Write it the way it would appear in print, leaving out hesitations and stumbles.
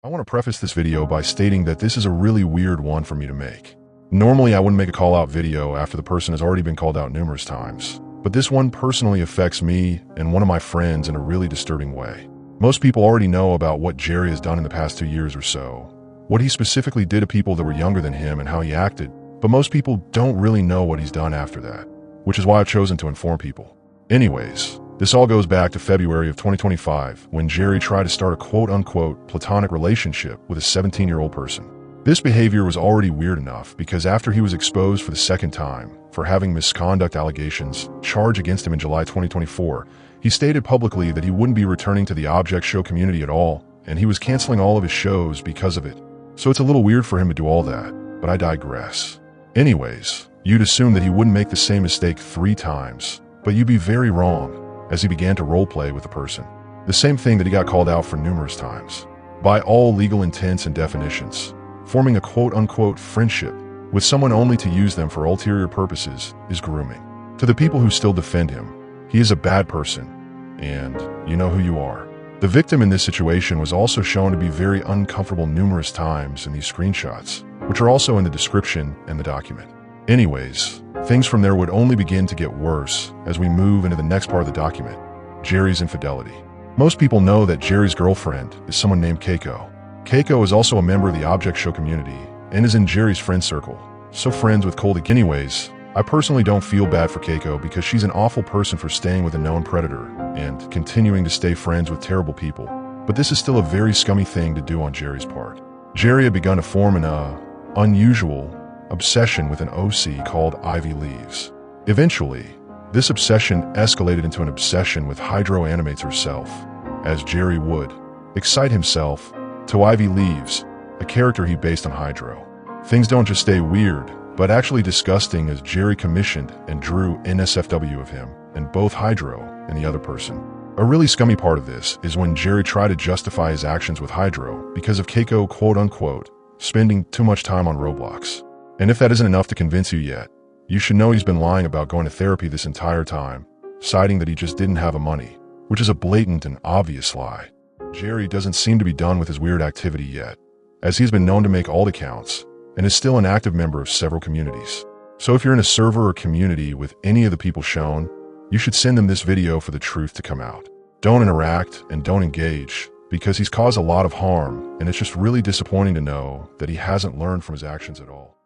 I want to preface this video by stating that this is a really weird one for me to make. Normally, I wouldn't make a call-out video after the person has already been called out numerous times, but this one personally affects me and one of my friends in a really disturbing way. Most people already know about what Gery has done in the past 2 years or so, what he specifically did to people that were younger than him and how he acted, but most people don't really know what he's done after that, which is why I've chosen to inform people. Anyways, this all goes back to February of 2025, when Gery tried to start a quote-unquote platonic relationship with a 17-year-old person. This behavior was already weird enough because after he was exposed for the second time for having misconduct allegations charged against him in July 2024, he stated publicly that he wouldn't be returning to the object show community at all, and he was canceling all of his shows because of it. So it's a little weird for him to do all that, but I digress. Anyways, you'd assume that he wouldn't make the same mistake 3 times, but you'd be very wrong, as he began to roleplay with the person. The same thing that he got called out for numerous times. By all legal intents and definitions, forming a quote-unquote friendship with someone only to use them for ulterior purposes is grooming. To the people who still defend him, he is a bad person, and you know who you are. The victim in this situation was also shown to be very uncomfortable numerous times in these screenshots, which are also in the description and the document. Anyways, things from there would only begin to get worse as we move into the next part of the document, Gery's infidelity. Most people know that Gery's girlfriend is someone named Keiko. Keiko is also a member of the object show community and is in Gery's friend circle, so friends with Coldy. Anyways, I personally don't feel bad for Keiko because she's an awful person for staying with a known predator and continuing to stay friends with terrible people, but this is still a very scummy thing to do on Gery's part. Gery had begun to form an unusual obsession with an OC called Ivy Leaves. Eventually, this obsession escalated into an obsession with Hydro Animates herself, as Gery would excite himself to Ivy Leaves, a character he based on Hydro. Things don't just stay weird, but actually disgusting, as Gery commissioned and drew NSFW of him and both Hydro and the other person. A really scummy part of this is when Gery tried to justify his actions with Hydro because of Keiko quote-unquote spending too much time on Roblox. And if that isn't enough to convince you yet, you should know he's been lying about going to therapy this entire time, citing that he just didn't have the money, which is a blatant and obvious lie. Gery doesn't seem to be done with his weird activity yet, as he's been known to make alt accounts and is still an active member of several communities. So if you're in a server or community with any of the people shown, you should send them this video for the truth to come out. Don't interact and don't engage, because he's caused a lot of harm, and it's just really disappointing to know that he hasn't learned from his actions at all.